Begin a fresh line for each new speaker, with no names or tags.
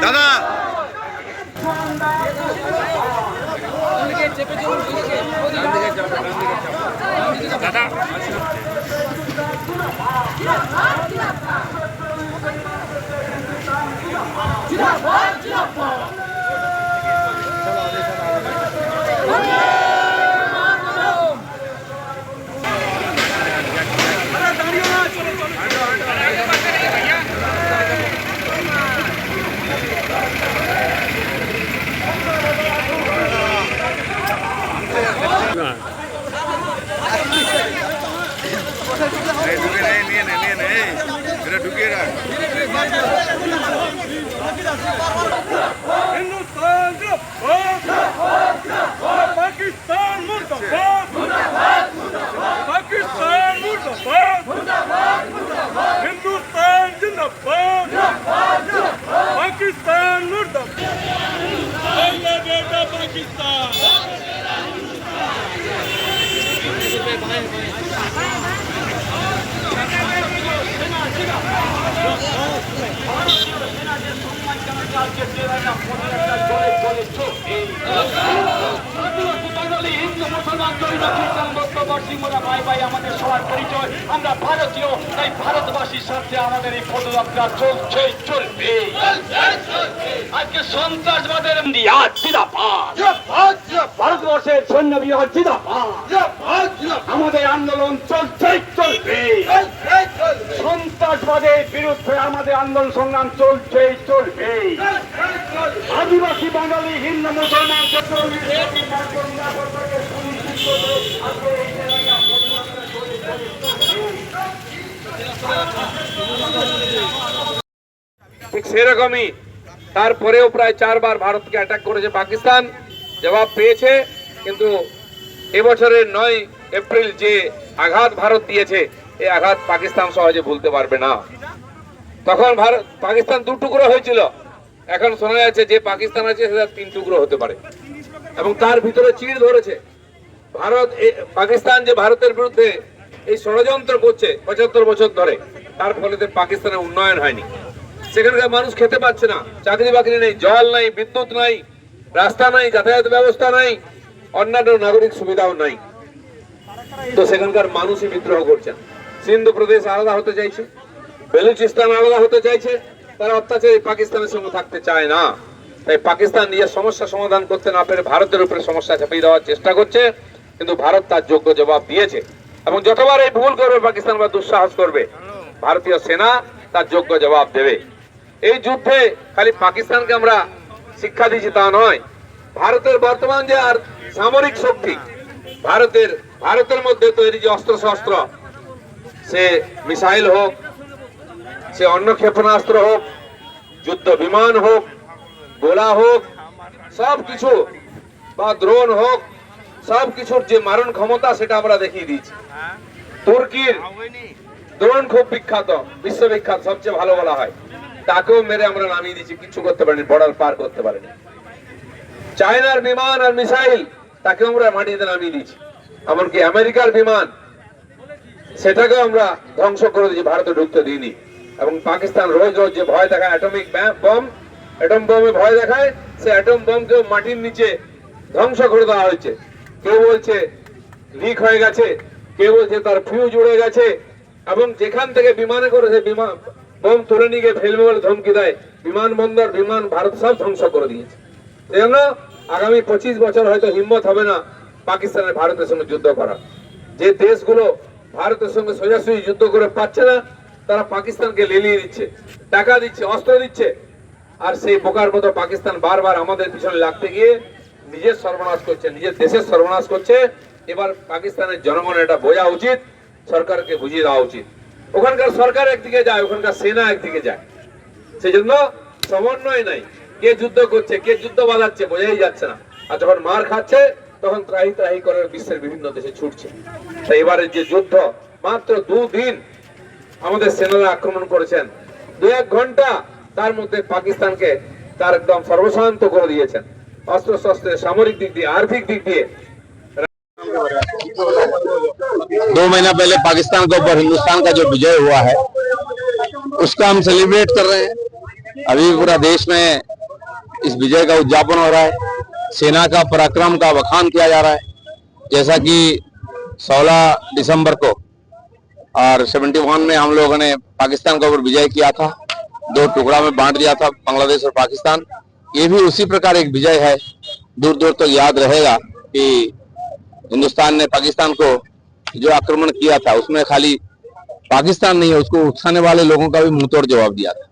দাদা দাদা আমাদের সবার পরিচয় আমরা ভারতীয়, তাই ভারতবাসীর সাথে আমাদের এই পদযাত্রা চলছে চলবে। আজকে সন্ত্রাসবাদের ভারতবর্ষের সৈন্য বিহার আমাদের আন্দোলন চলছে চলবে। সন্ত্রাসবাদের বিরুদ্ধে আমাদের আন্দোলন সংগ্রাম চলছে চলবে। আদিবাসী বাঙালি হিন্দু মুসলমান
ঠিক সেরকমই তারপরেও প্রায় 4 বার ভারতকে অ্যাটাক করেছে পাকিস্তান, জবাব পেয়েছে। কিন্তু এবছরের 9 এপ্রিল যে আঘাত ভারত দিয়েছে, এই আঘাত পাকিস্তান সহজে ভুলতে পারবে না। তখন পাকিস্তান 2 টুকরো হয়েছিল, এখন শোনা যাচ্ছে যে পাকিস্তান আছে সেটা 3 টুকরো হতে পারে, এবং তার ভিতরে চিড় ধরেছে। পাকিস্তান যে ভারতের বিরুদ্ধে এই ষড়যন্ত্র করছে 75 বছর ধরে, তার ফলে পাকিস্তানের উন্নয়ন হয়নি। সেখানকার মানুষ খেতে পাচ্ছে না, চাকরি বাকরি নেই, জল নাই, বিদ্যুৎ নাই, রাস্তা নাই, যাতায়াত ব্যবস্থা নাই, অন্যান্য নাগরিক সুবিধাও নাই। তো সেখানকার মানুষই বিদ্রোহ করছেন। সিন্ধু প্রদেশ আলাদা হতে চাইছে, বেলুচিস্তান আলাদা হতে চাইছে, তারা অত্যাচারী পাকিস্তানের সঙ্গে থাকতে চায় না। তাই পাকিস্তান নিজের সমস্যা সমাধান করতে না পেরে ভারতের উপরে সমস্যা চাপিয়ে দেওয়ার চেষ্টা করছে, কিন্তু ভারত তার যোগ্য জবাব দিয়েছে। এবং যতবার এই ভুল করবে পাকিস্তান বা দুঃসাহস করবে, ভারতীয় সেনা তার যোগ্য জবাব দেবে। এই যুদ্ধে খালি পাকিস্তানকে আমরা শিক্ষা দিচ্ছি তা নয়, ভারতের বর্তমান যে আর সামরিক শক্তি, ভারতের মধ্যে তৈরি যে অস্ত্র শস্ত্র, সে মিসাইল হোক, সে অন্য ক্ষেপণাস্ত্র হোক, যুদ্ধ বিমান হোক, গোলা হোক, সবকিছু বা ড্রোন হোক, সবকিছুর যে মারণ ক্ষমতা সেটা আমরা দেখিয়ে দিয়েছি। তুর্কির ড্রোন খুব বিখ্যাত, বিশ্ববিখ্যাত, সবচেয়ে ভালো বলা হয়, তাকেও মেরে আমরা নামিয়ে দিয়েছি, কিছু করতে পারিনি, বর্ডার পার করতে পারিনি। চায়নার বিমান আর মিসাইল, তাকেও আমরা মাটিতে নামিয়ে দিয়েছি। এমনকি আমেরিকার বিমান, সেটাকেও আমরা ধ্বংস করে দিয়েছি, ভারতে ঢুকতে দিইনি। এবং পাকিস্তান রোজ রোজ যে ভয় দেখায় অ্যাটমিক বম, অ্যাটম বোমে ভয় দেখায়, সে অ্যাটম বোমকেও মাটির নিচে ধ্বংস করে দেওয়া হয়েছে। কেউ বলছে লিক হয়ে গেছে, কেউ বলছে তার ফিউজ উড়ে গেছে, এবং যেখান থেকে বিমানে করেছে বিমান বোম তুলে নিয়ে গিয়ে ফেলবে বলে ধমকি দেয়, বিমানবন্দর, বিমান ভারত সব ধ্বংস করে দিয়েছে। সেজন্য আগামী 25 বছর হয়তো হিম্মত হবে না পাকিস্তানের ভারতের সঙ্গে যুদ্ধ করার। যে দেশগুলো ভারতের সঙ্গে সোজাসুজি যুদ্ধ করে পাচ্ছে না, তারা পাকিস্তানকে লেলিয়ে দিচ্ছে, টাকা দিচ্ছে, অস্ত্র দিচ্ছে। আর সেই বোকার মতো পাকিস্তান বারবার আমাদের পিছনে লাগতে গিয়ে নিজের সর্বনাশ করছে, নিজের দেশের সর্বনাশ করছে। এবার পাকিস্তানের জনগণের এটা বোঝা উচিত, সরকারকে বুঝিয়ে দেওয়া উচিত। ওখানকার সরকার একদিকে যায়, ওখানকার সেনা একদিকে যায়, সেই জন্য সমন্বয় নাই। কে যুদ্ধ করছে, কে যুদ্ধ বাঁধাচ্ছে বোঝাই যাচ্ছে না। আর যখন মার খাচ্ছে তখন ত্রাহি ত্রাহি করে বিশ্বের বিভিন্ন দেশে ছুটছে। তাই এবারের যে যুদ্ধ, মাত্র 2 দিন আমাদের সেনারা আক্রমণ করেছেন, 2-1 ঘন্টা, তার মধ্যে পাকিস্তানকে তার একদম সর্বশান্ত করে দিয়েছেন, অস্ত্র শস্ত্রের, সামরিক দিক দিয়ে, আর্থিক দিক দিয়ে।
2 महीना पहले पाकिस्तान के ऊपर हिंदुस्तान का जो विजय हुआ है उसका हम सेलिब्रेट कर रहे हैं। अभी पूरा देश में इस विजय का उद्यापन हो रहा है, सेना का पराक्रम का बखान किया जा रहा है। जैसा कि 16 दिसंबर को और 71 में हम लोगों ने पाकिस्तान के ऊपर विजय किया था, 2 टुकड़ा में बांट दिया था बांग्लादेश और पाकिस्तान। ये भी उसी प्रकार एक विजय है। दूर दूर तक याद रहेगा कि हिंदुस्तान ने पाकिस्तान को जो आक्रमण किया था उसमें खाली पाकिस्तान नहीं है, उसको उकसाने वाले लोगों का भी मुंहतोड़ जवाब दिया था।